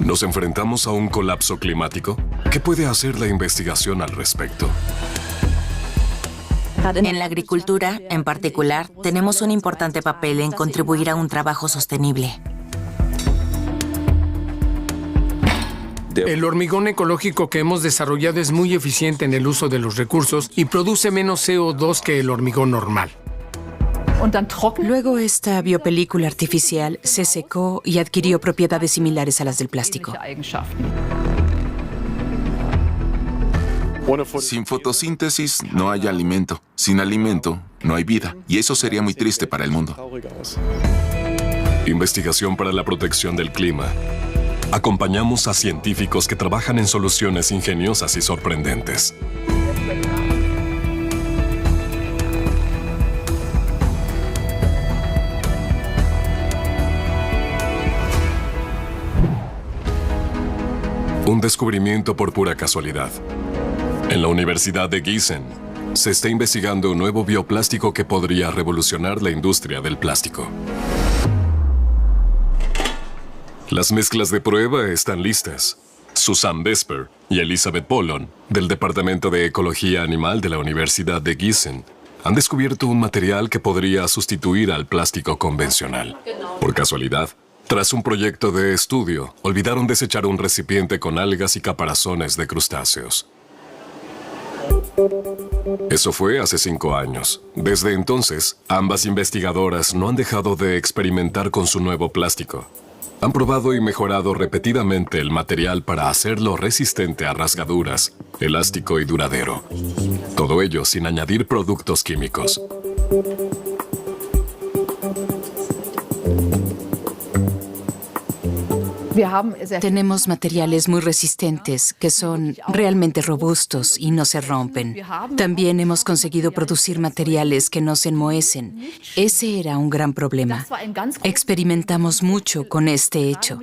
¿Nos enfrentamos a un colapso climático? ¿Qué puede hacer la investigación al respecto? En la agricultura, en particular, tenemos un importante papel en contribuir a un trabajo sostenible. El hormigón ecológico que hemos desarrollado es muy eficiente en el uso de los recursos y produce menos CO2 que el hormigón normal. Luego esta biopelícula artificial se secó y adquirió propiedades similares a las del plástico. Sin fotosíntesis no hay alimento. Sin alimento no hay vida. Y eso sería muy triste para el mundo. Investigación para la protección del clima. Acompañamos a científicos que trabajan en soluciones ingeniosas y sorprendentes. Un descubrimiento por pura casualidad. En la Universidad de Gießen se está investigando un nuevo bioplástico que podría revolucionar la industria del plástico. Las mezclas de prueba están listas. Susanne Vesper y Elisabeth Pollon, del Departamento de Ecología Animal de la Universidad de Gießen, han descubierto un material que podría sustituir al plástico convencional. Por casualidad, tras un proyecto de estudio, olvidaron desechar un recipiente con algas y caparazones de crustáceos. Eso fue hace 5 años. Desde entonces, ambas investigadoras no han dejado de experimentar con su nuevo plástico. Han probado y mejorado repetidamente el material para hacerlo resistente a rasgaduras, elástico y duradero. Todo ello sin añadir productos químicos. Tenemos materiales muy resistentes que son realmente robustos y no se rompen. También hemos conseguido producir materiales que no se enmohecen. Ese era un gran problema. Experimentamos mucho con este hecho.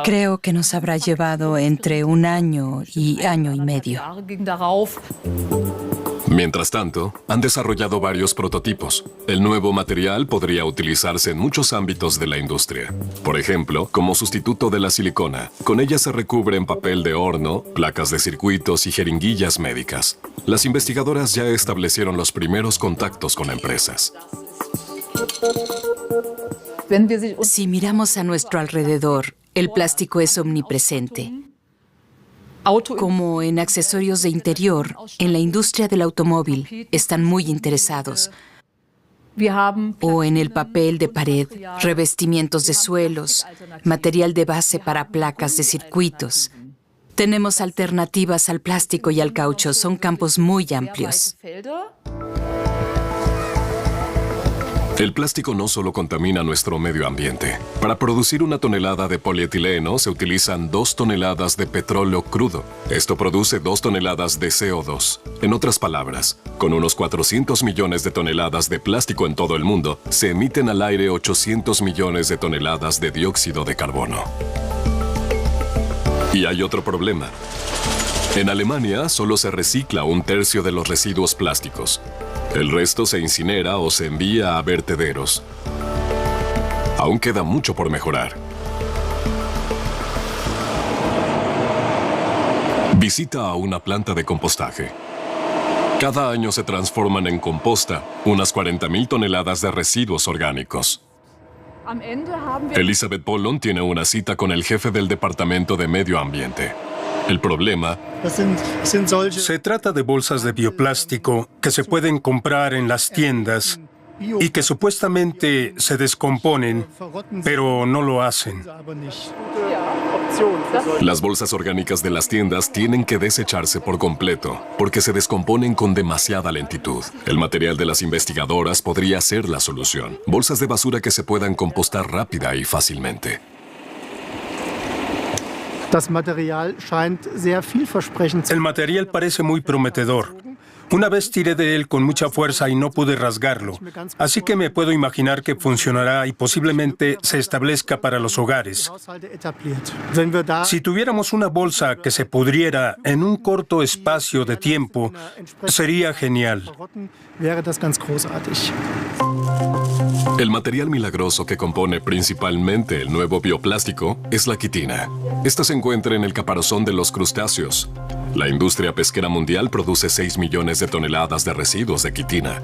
Creo que nos habrá llevado entre 1 año y año y medio. Mientras tanto, han desarrollado varios prototipos. El nuevo material podría utilizarse en muchos ámbitos de la industria. Por ejemplo, como sustituto de la silicona. Con ella se recubren papel de horno, placas de circuitos y jeringuillas médicas. Las investigadoras ya establecieron los primeros contactos con empresas. Si miramos a nuestro alrededor, el plástico es omnipresente. Como en accesorios de interior, en la industria del automóvil están muy interesados. O en el papel de pared, revestimientos de suelos, material de base para placas de circuitos. Tenemos alternativas al plástico y al caucho, son campos muy amplios. El plástico no solo contamina nuestro medio ambiente. Para producir 1 tonelada de polietileno se utilizan 2 toneladas de petróleo crudo. Esto produce 2 toneladas de CO2. En otras palabras, con unos 400 millones de toneladas de plástico en todo el mundo, se emiten al aire 800 millones de toneladas de dióxido de carbono. Y hay otro problema. En Alemania solo se recicla 1/3 de los residuos plásticos. El resto se incinera o se envía a vertederos. Aún queda mucho por mejorar. Visita a una planta de compostaje. Cada año se transforman en composta unas 40.000 toneladas de residuos orgánicos. Elisabeth Pollon tiene una cita con el jefe del Departamento de Medio Ambiente. El problema... Se trata de bolsas de bioplástico que se pueden comprar en las tiendas y que supuestamente se descomponen, pero no lo hacen. Las bolsas orgánicas de las tiendas tienen que desecharse por completo porque se descomponen con demasiada lentitud. El material de las investigadoras podría ser la solución. Bolsas de basura que se puedan compostar rápida y fácilmente. El material parece muy prometedor. Una vez tiré de él con mucha fuerza y no pude rasgarlo, así que me puedo imaginar que funcionará y posiblemente se establezca para los hogares. Si tuviéramos una bolsa que se pudriera en un corto espacio de tiempo, sería genial. El material milagroso que compone principalmente el nuevo bioplástico es la quitina. Esta se encuentra en el caparazón de los crustáceos. La industria pesquera mundial produce 6 millones de toneladas de residuos de quitina.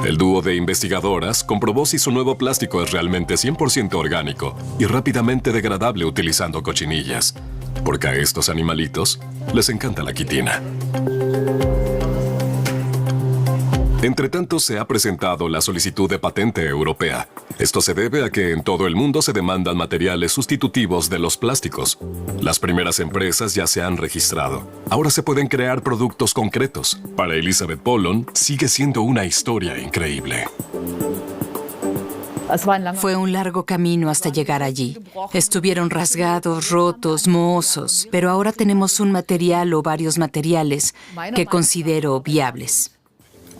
El dúo de investigadoras comprobó si su nuevo plástico es realmente 100% orgánico y rápidamente degradable utilizando cochinillas, porque a estos animalitos les encanta la quitina. Entre tanto, se ha presentado la solicitud de patente europea. Esto se debe a que en todo el mundo se demandan materiales sustitutivos de los plásticos. Las primeras empresas ya se han registrado. Ahora se pueden crear productos concretos. Para Elizabeth Pollon, sigue siendo una historia increíble. Fue un largo camino hasta llegar allí. Estuvieron rasgados, rotos, mohosos, pero ahora tenemos un material o varios materiales que considero viables.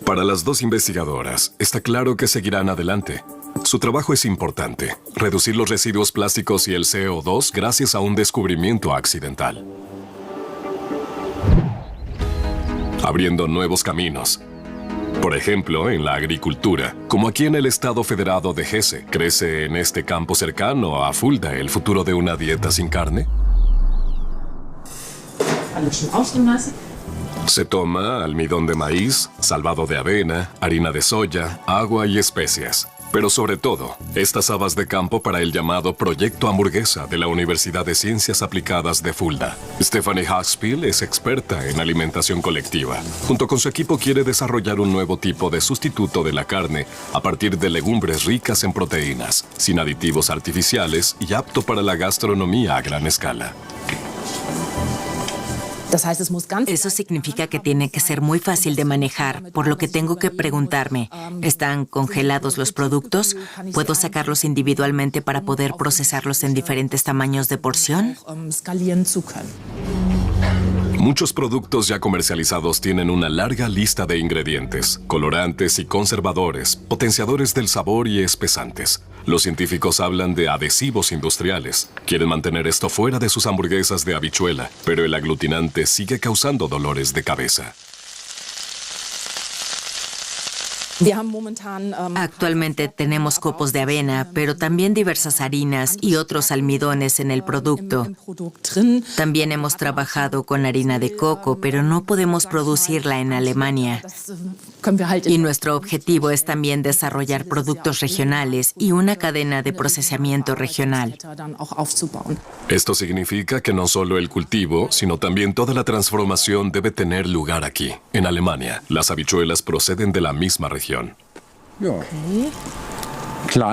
Para las dos investigadoras, está claro que seguirán adelante. Su trabajo es importante, reducir los residuos plásticos y el CO2 gracias a un descubrimiento accidental. Abriendo nuevos caminos. Por ejemplo, en la agricultura, como aquí en el estado federado de Hesse, ¿crece en este campo cercano a Fulda el futuro de una dieta sin carne? Se toma almidón de maíz, salvado de avena, harina de soya, agua y especias. Pero sobre todo, estas habas de campo para el llamado Proyecto Hamburguesa de la Universidad de Ciencias Aplicadas de Fulda. Stephanie Haspil es experta en alimentación colectiva. Junto con su equipo quiere desarrollar un nuevo tipo de sustituto de la carne a partir de legumbres ricas en proteínas, sin aditivos artificiales y apto para la gastronomía a gran escala. Eso significa que tiene que ser muy fácil de manejar, por lo que tengo que preguntarme, ¿están congelados los productos? ¿Puedo sacarlos individualmente para poder procesarlos en diferentes tamaños de porción? Muchos productos ya comercializados tienen una larga lista de ingredientes, colorantes y conservadores, potenciadores del sabor y espesantes. Los científicos hablan de adhesivos industriales. Quieren mantener esto fuera de sus hamburguesas de habichuela, pero el aglutinante sigue causando dolores de cabeza. Actualmente tenemos copos de avena, pero también diversas harinas y otros almidones en el producto. También hemos trabajado con harina de coco, pero no podemos producirla en Alemania. Y nuestro objetivo es también desarrollar productos regionales y una cadena de procesamiento regional. Esto significa que no solo el cultivo, sino también toda la transformación debe tener lugar aquí, en Alemania. Las habichuelas proceden de la misma región.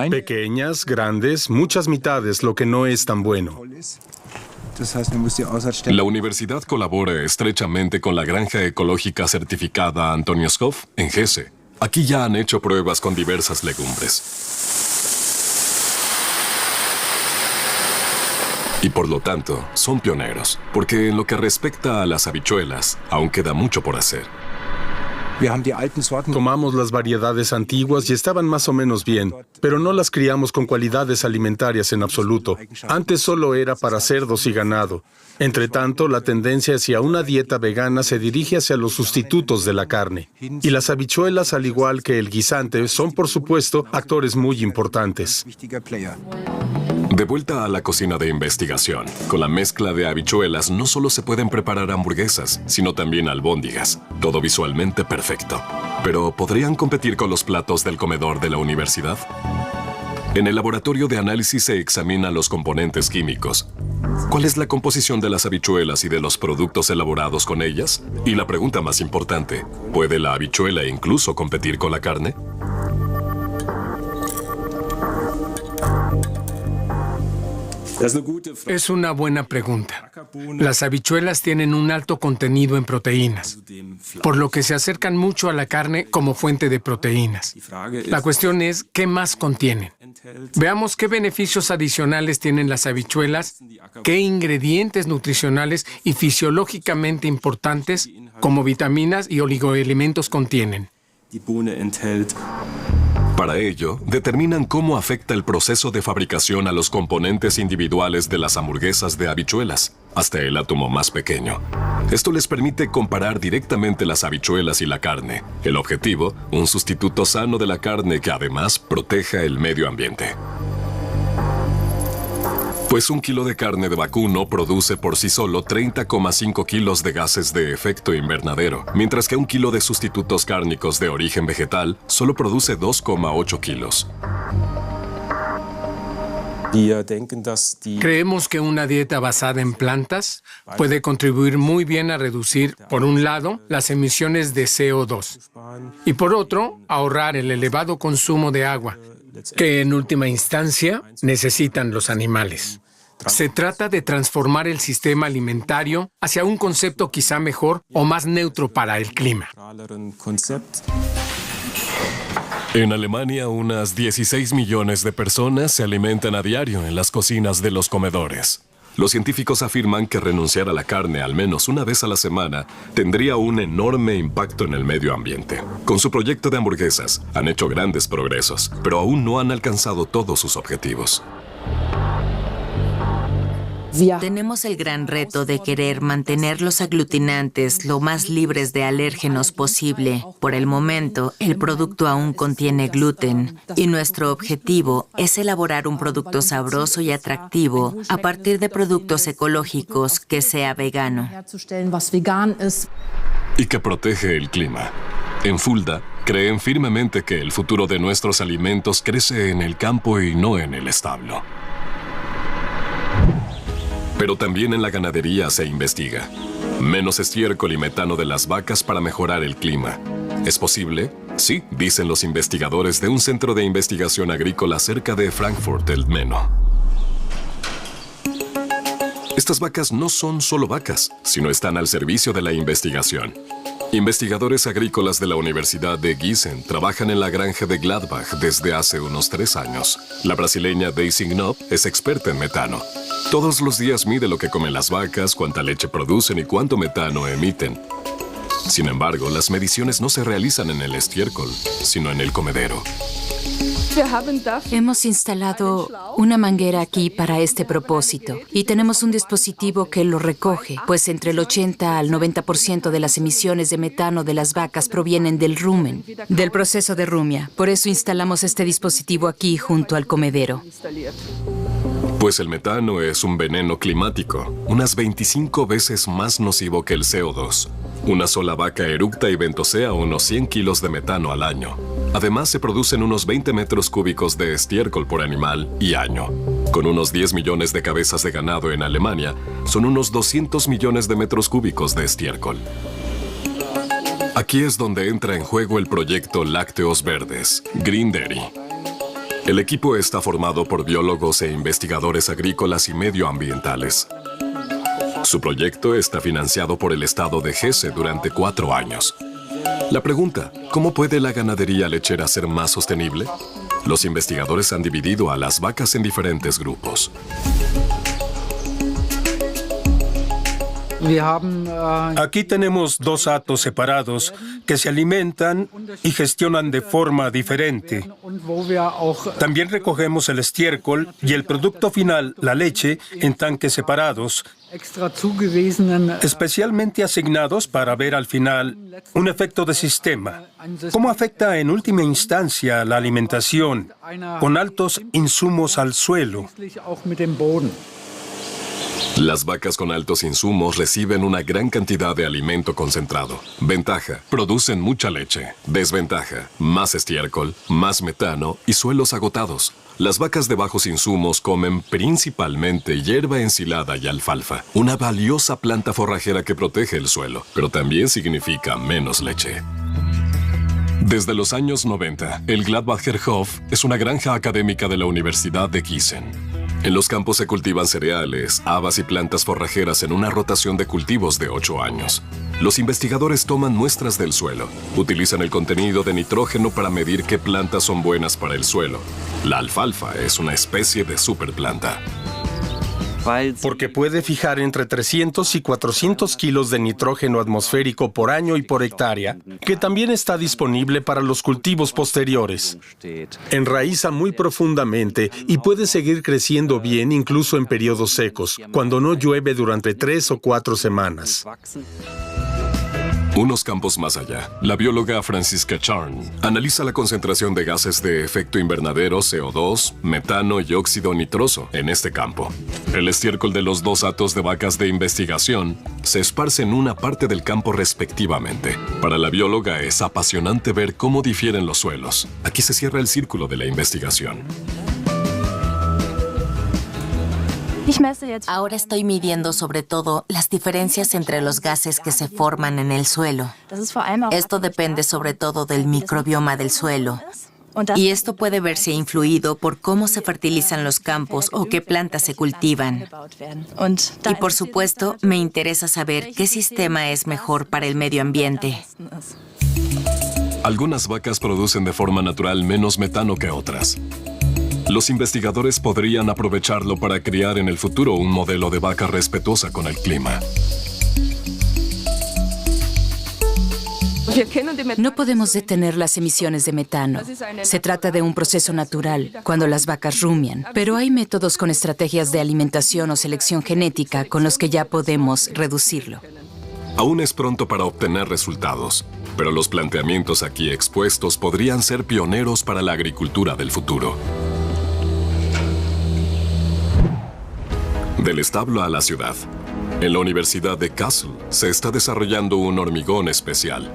Pequeñas, grandes, muchas mitades, lo que no es tan bueno. La universidad colabora estrechamente con la granja ecológica certificada Antonius-Hof en Hesse. Aquí ya han hecho pruebas con diversas legumbres. Y por lo tanto, son pioneros, porque en lo que respecta a las habichuelas, aún queda mucho por hacer. Tomamos las variedades antiguas y estaban más o menos bien, pero no las criamos con cualidades alimentarias en absoluto. Antes solo era para cerdos y ganado. Entre tanto, la tendencia hacia una dieta vegana se dirige hacia los sustitutos de la carne. Y las habichuelas, al igual que el guisante, son, por supuesto, actores muy importantes. De vuelta a la cocina de investigación. Con la mezcla de habichuelas no solo se pueden preparar hamburguesas, sino también albóndigas. Todo visualmente perfecto. Pero ¿podrían competir con los platos del comedor de la universidad? En el laboratorio de análisis se examinan los componentes químicos. ¿Cuál es la composición de las habichuelas y de los productos elaborados con ellas? Y la pregunta más importante, ¿puede la habichuela incluso competir con la carne? Es una buena pregunta. Las habichuelas tienen un alto contenido en proteínas, por lo que se acercan mucho a la carne como fuente de proteínas. La cuestión es, ¿qué más contienen? Veamos qué beneficios adicionales tienen las habichuelas, qué ingredientes nutricionales y fisiológicamente importantes como vitaminas y oligoelementos contienen. Para ello, determinan cómo afecta el proceso de fabricación a los componentes individuales de las hamburguesas de habichuelas, hasta el átomo más pequeño. Esto les permite comparar directamente las habichuelas y la carne. El objetivo, un sustituto sano de la carne que además proteja el medio ambiente. Pues 1 kilo de carne de vacuno produce por sí solo 30,5 kilos de gases de efecto invernadero, mientras que 1 kilo de sustitutos cárnicos de origen vegetal solo produce 2,8 kilos. Creemos que una dieta basada en plantas puede contribuir muy bien a reducir, por un lado, las emisiones de CO2 y por otro, ahorrar el elevado consumo de agua, que en última instancia necesitan los animales. Se trata de transformar el sistema alimentario hacia un concepto quizá mejor o más neutro para el clima. En Alemania, unas 16 millones de personas se alimentan a diario en las cocinas de los comedores. Los científicos afirman que renunciar a la carne al menos una vez a la semana tendría un enorme impacto en el medio ambiente. Con su proyecto de hamburguesas han hecho grandes progresos, pero aún no han alcanzado todos sus objetivos. Tenemos el gran reto de querer mantener los aglutinantes lo más libres de alérgenos posible. Por el momento, el producto aún contiene gluten y nuestro objetivo es elaborar un producto sabroso y atractivo a partir de productos ecológicos que sea vegano. Y que protege el clima. En Fulda, creen firmemente que el futuro de nuestros alimentos crece en el campo y no en el establo. Pero también en la ganadería se investiga. Menos estiércol y metano de las vacas para mejorar el clima. ¿Es posible? Sí, dicen los investigadores de un centro de investigación agrícola cerca de Frankfurt del Meno. Estas vacas no son solo vacas, sino están al servicio de la investigación. Investigadores agrícolas de la Universidad de Gießen trabajan en la granja de Gladbach desde hace unos 3 años. La brasileña Daisy Knopp es experta en metano. Todos los días mide lo que comen las vacas, cuánta leche producen y cuánto metano emiten. Sin embargo, las mediciones no se realizan en el estiércol, sino en el comedero. Hemos instalado una manguera aquí para este propósito y tenemos un dispositivo que lo recoge, pues entre el 80 al 90% de las emisiones de metano de las vacas provienen del rumen, del proceso de rumia. Por eso instalamos este dispositivo aquí junto al comedero. Pues el metano es un veneno climático, unas 25 veces más nocivo que el CO2. Una sola vaca eructa y ventosea unos 100 kilos de metano al año. Además, se producen unos 20 metros cúbicos de estiércol por animal y año. Con unos 10 millones de cabezas de ganado en Alemania, son unos 200 millones de metros cúbicos de estiércol. Aquí es donde entra en juego el proyecto Lácteos Verdes, Green Dairy. El equipo está formado por biólogos e investigadores agrícolas y medioambientales. Su proyecto está financiado por el estado de Hesse durante 4 años. La pregunta, ¿cómo puede la ganadería lechera ser más sostenible? Los investigadores han dividido a las vacas en diferentes grupos. Aquí tenemos 2 hatos separados que se alimentan y gestionan de forma diferente. También recogemos el estiércol y el producto final, la leche, en tanques separados, especialmente asignados para ver al final un efecto de sistema. ¿Cómo afecta en última instancia la alimentación con altos insumos al suelo? Las vacas con altos insumos reciben una gran cantidad de alimento concentrado. Ventaja, producen mucha leche. Desventaja, más estiércol, más metano y suelos agotados. Las vacas de bajos insumos comen principalmente hierba ensilada y alfalfa, una valiosa planta forrajera que protege el suelo, pero también significa menos leche. Desde los años 90, el Gladbacher Hof es una granja académica de la Universidad de Gießen. En los campos se cultivan cereales, habas y plantas forrajeras en una rotación de cultivos de 8 años. Los investigadores toman muestras del suelo, utilizan el contenido de nitrógeno para medir qué plantas son buenas para el suelo. La alfalfa es una especie de superplanta. Porque puede fijar entre 300 y 400 kilos de nitrógeno atmosférico por año y por hectárea, que también está disponible para los cultivos posteriores. Enraiza muy profundamente y puede seguir creciendo bien incluso en periodos secos, cuando no llueve durante 3 o 4 semanas. Unos campos más allá, la bióloga Franziska Charn analiza la concentración de gases de efecto invernadero CO2, metano y óxido nitroso en este campo. El estiércol de los 2 hatos de vacas de investigación se esparce en una parte del campo respectivamente. Para la bióloga es apasionante ver cómo difieren los suelos. Aquí se cierra el círculo de la investigación. Ahora estoy midiendo sobre todo las diferencias entre los gases que se forman en el suelo. Esto depende sobre todo del microbioma del suelo. Y esto puede verse influido por cómo se fertilizan los campos o qué plantas se cultivan. Y por supuesto, me interesa saber qué sistema es mejor para el medio ambiente. Algunas vacas producen de forma natural menos metano que otras. Los investigadores podrían aprovecharlo para crear en el futuro un modelo de vaca respetuosa con el clima. No podemos detener las emisiones de metano. Se trata de un proceso natural, cuando las vacas rumian. Pero hay métodos con estrategias de alimentación o selección genética con los que ya podemos reducirlo. Aún es pronto para obtener resultados, pero los planteamientos aquí expuestos podrían ser pioneros para la agricultura del futuro. Del establo a la ciudad. En la Universidad de Kassel se está desarrollando un hormigón especial.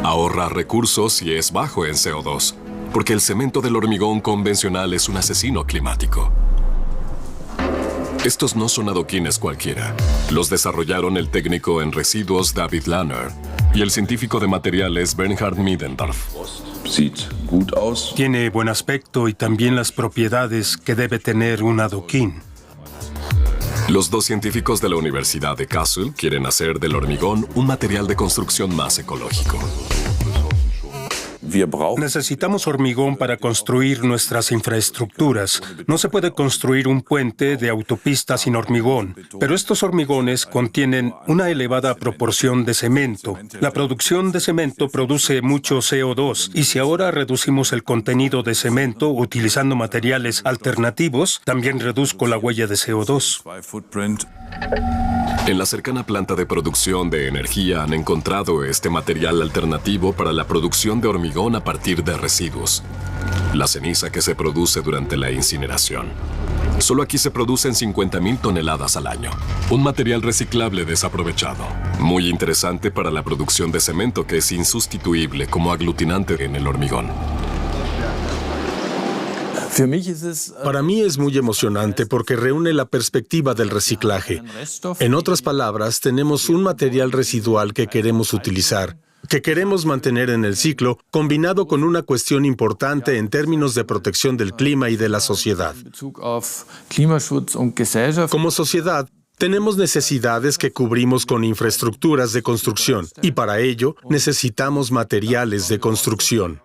Ahorra recursos y es bajo en CO2, porque el cemento del hormigón convencional es un asesino climático. Estos no son adoquines cualquiera. Los desarrollaron el técnico en residuos David Lanner y el científico de materiales Bernhard Middendorf. Tiene buen aspecto y también las propiedades que debe tener un adoquín. Los 2 científicos de la Universidad de Kassel quieren hacer del hormigón un material de construcción más ecológico. Necesitamos hormigón para construir nuestras infraestructuras. No se puede construir un puente de autopista sin hormigón, pero estos hormigones contienen una elevada proporción de cemento. La producción de cemento produce mucho CO2 y si ahora reducimos el contenido de cemento utilizando materiales alternativos, también reduzco la huella de CO2. En la cercana planta de producción de energía han encontrado este material alternativo para la producción de hormigón a partir de residuos, la ceniza que se produce durante la incineración. Solo aquí se producen 50.000 toneladas al año, un material reciclable desaprovechado, muy interesante para la producción de cemento que es insustituible como aglutinante en el hormigón. Para mí es muy emocionante porque reúne la perspectiva del reciclaje. En otras palabras, tenemos un material residual que queremos utilizar, que queremos mantener en el ciclo, combinado con una cuestión importante en términos de protección del clima y de la sociedad. Como sociedad, tenemos necesidades que cubrimos con infraestructuras de construcción, y para ello necesitamos materiales de construcción.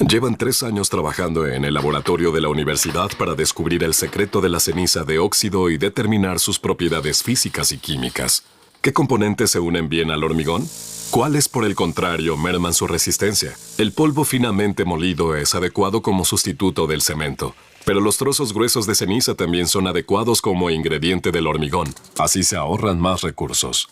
Llevan 3 años trabajando en el laboratorio de la universidad para descubrir el secreto de la ceniza de óxido y determinar sus propiedades físicas y químicas. ¿Qué componentes se unen bien al hormigón? ¿Cuáles, por el contrario, merman su resistencia? El polvo finamente molido es adecuado como sustituto del cemento, pero los trozos gruesos de ceniza también son adecuados como ingrediente del hormigón. Así se ahorran más recursos.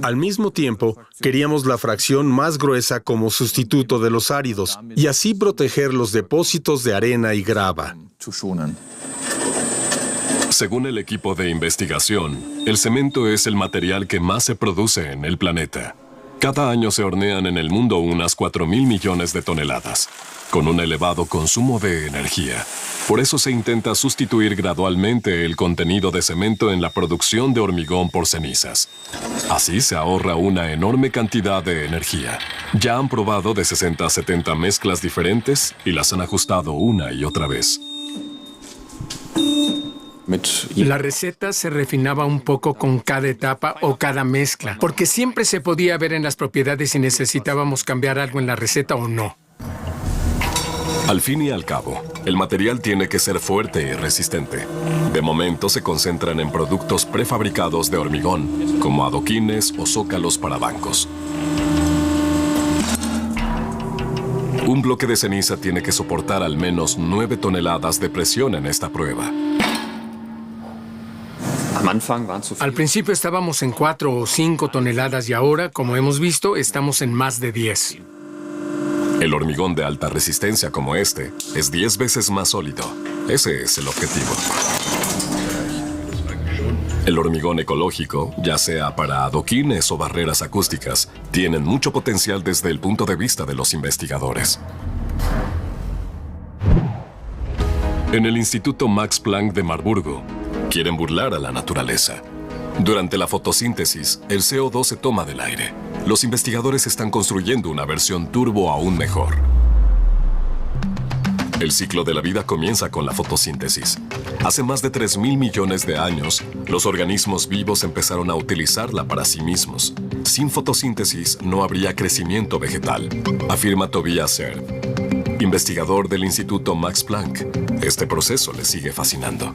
Al mismo tiempo, queríamos la fracción más gruesa como sustituto de los áridos y así proteger los depósitos de arena y grava. Según el equipo de investigación, el cemento es el material que más se produce en el planeta. Cada año se hornean en el mundo unas 4.000 millones de toneladas, con un elevado consumo de energía. Por eso se intenta sustituir gradualmente el contenido de cemento en la producción de hormigón por cenizas. Así se ahorra una enorme cantidad de energía. Ya han probado de 60 a 70 mezclas diferentes y las han ajustado una y otra vez. La receta se refinaba un poco con cada etapa o cada mezcla, porque siempre se podía ver en las propiedades si necesitábamos cambiar algo en la receta o no. Al fin y al cabo, el material tiene que ser fuerte y resistente. De momento se concentran en productos prefabricados de hormigón, como adoquines o zócalos para bancos. Un bloque de ceniza tiene que soportar al menos 9 toneladas de presión en esta prueba. Al principio estábamos en 4 o 5 toneladas y ahora, como hemos visto, estamos en más de 10. El hormigón de alta resistencia como este es 10 veces más sólido. Ese es el objetivo. El hormigón ecológico, ya sea para adoquines o barreras acústicas, tienen mucho potencial desde el punto de vista de los investigadores. En el Instituto Max Planck de Marburgo, quieren burlar a la naturaleza. Durante la fotosíntesis, el CO2 se toma del aire. Los investigadores están construyendo una versión turbo aún mejor. El ciclo de la vida comienza con la fotosíntesis. Hace más de 3.000 millones de años, los organismos vivos empezaron a utilizarla para sí mismos. Sin fotosíntesis no habría crecimiento vegetal, afirma Tobias Serb, investigador del Instituto Max Planck. Este proceso le sigue fascinando.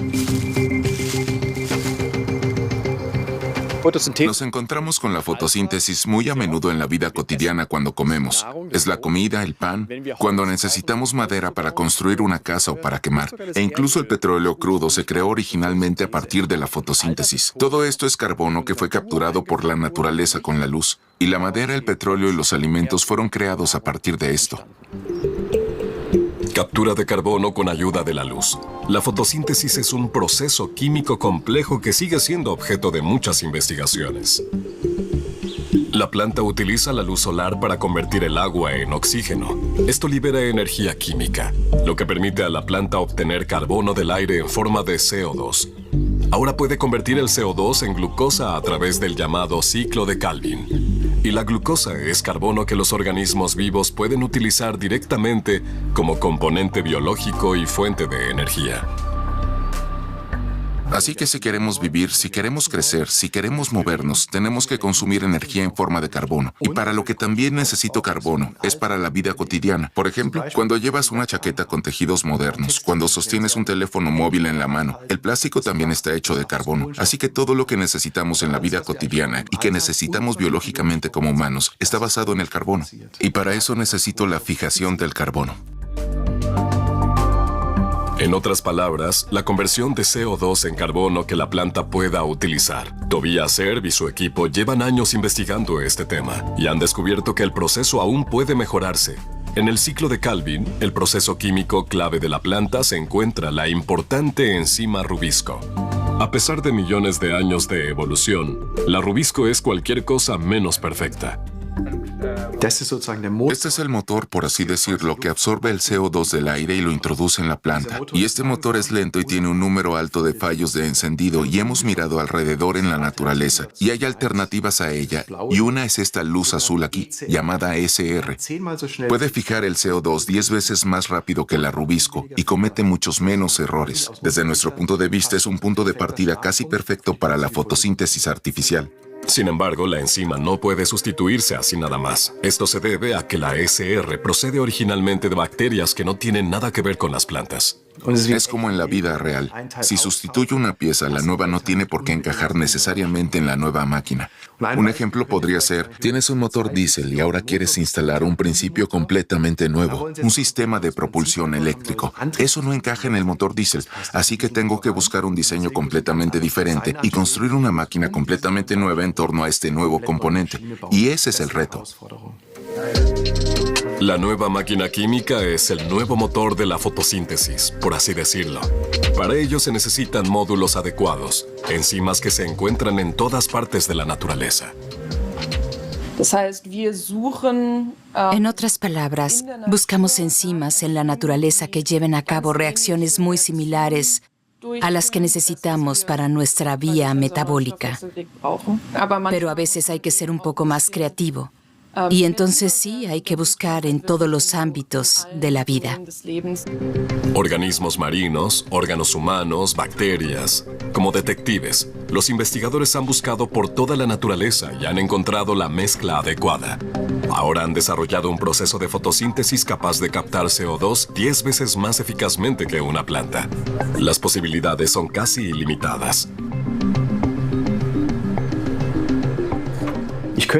Nos encontramos con la fotosíntesis muy a menudo en la vida cotidiana cuando comemos. Es la comida, el pan, cuando necesitamos madera para construir una casa o para quemar. E incluso el petróleo crudo se creó originalmente a partir de la fotosíntesis. Todo esto es carbono que fue capturado por la naturaleza con la luz. Y la madera, el petróleo y los alimentos fueron creados a partir de esto. Captura de carbono con ayuda de la luz. La fotosíntesis es un proceso químico complejo que sigue siendo objeto de muchas investigaciones. La planta utiliza la luz solar para convertir el agua en oxígeno. Esto libera energía química, lo que permite a la planta obtener carbono del aire en forma de CO2. Ahora puede convertir el CO2 en glucosa a través del llamado ciclo de Calvin. Y la glucosa es carbono que los organismos vivos pueden utilizar directamente como componente biológico y fuente de energía. Así que si queremos vivir, si queremos crecer, si queremos movernos, tenemos que consumir energía en forma de carbono. Y para lo que también necesito carbono es para la vida cotidiana. Por ejemplo, cuando llevas una chaqueta con tejidos modernos, cuando sostienes un teléfono móvil en la mano, el plástico también está hecho de carbono. Así que todo lo que necesitamos en la vida cotidiana y que necesitamos biológicamente como humanos está basado en el carbono. Y para eso necesito la fijación del carbono. En otras palabras, la conversión de CO2 en carbono que la planta pueda utilizar. Tobias Serb y su equipo llevan años investigando este tema y han descubierto que el proceso aún puede mejorarse. En el ciclo de Calvin, el proceso químico clave de la planta, se encuentra la importante enzima rubisco. A pesar de millones de años de evolución, la rubisco es cualquier cosa menos perfecta. Este es el motor, por así decirlo, que absorbe el CO2 del aire y lo introduce en la planta. Y este motor es lento y tiene un número alto de fallos de encendido y hemos mirado alrededor en la naturaleza y hay alternativas a ella y una es esta luz azul aquí, llamada SR. Puede fijar el CO2 10 veces más rápido que la rubisco y comete muchos menos errores. Desde nuestro punto de vista es un punto de partida casi perfecto para la fotosíntesis artificial. Sin embargo, la enzima no puede sustituirse así nada más. Esto se debe a que la SR procede originalmente de bacterias que no tienen nada que ver con las plantas. Es como en la vida real. Si sustituyo una pieza, la nueva no tiene por qué encajar necesariamente en la nueva máquina. Un ejemplo podría ser, tienes un motor diésel y ahora quieres instalar un principio completamente nuevo, un sistema de propulsión eléctrico. Eso no encaja en el motor diésel, así que tengo que buscar un diseño completamente diferente y construir una máquina completamente nueva en torno a este nuevo componente. Y ese es el reto. La nueva máquina química es el nuevo motor de la fotosíntesis, por así decirlo. Para ello se necesitan módulos adecuados, enzimas que se encuentran en todas partes de la naturaleza. En otras palabras, buscamos enzimas en la naturaleza que lleven a cabo reacciones muy similares a las que necesitamos para nuestra vía metabólica. Pero a veces hay que ser un poco más creativo. Y entonces sí, hay que buscar en todos los ámbitos de la vida. Organismos marinos, órganos humanos, bacterias. Como detectives, los investigadores han buscado por toda la naturaleza y han encontrado la mezcla adecuada. Ahora han desarrollado un proceso de fotosíntesis capaz de captar CO2 10 veces más eficazmente que una planta. Las posibilidades son casi ilimitadas.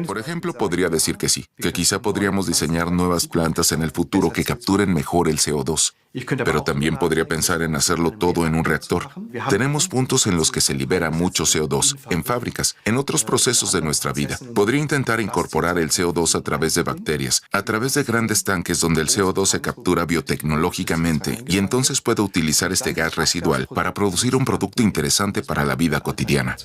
Por ejemplo, podría decir que sí, que quizá podríamos diseñar nuevas plantas en el futuro que capturen mejor el CO2. Pero también podría pensar en hacerlo todo en un reactor. Tenemos puntos en los que se libera mucho CO2, en fábricas, en otros procesos de nuestra vida. Podría intentar incorporar el CO2 a través de bacterias, a través de grandes tanques donde el CO2 se captura biotecnológicamente y entonces puedo utilizar este gas residual para producir un producto interesante para la vida cotidiana.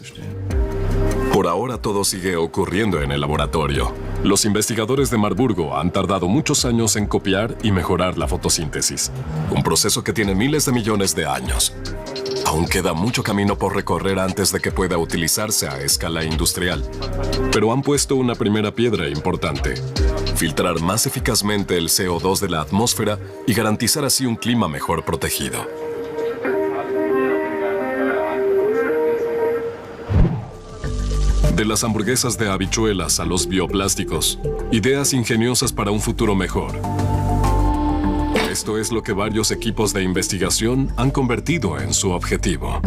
Por ahora todo sigue ocurriendo en el laboratorio. Los investigadores de Marburgo han tardado muchos años en copiar y mejorar la fotosíntesis, un proceso que tiene miles de millones de años. Aún queda mucho camino por recorrer antes de que pueda utilizarse a escala industrial. Pero han puesto una primera piedra importante: filtrar más eficazmente el CO2 de la atmósfera y garantizar así un clima mejor protegido. De las hamburguesas de habichuelas a los bioplásticos, ideas ingeniosas para un futuro mejor. Esto es lo que varios equipos de investigación han convertido en su objetivo.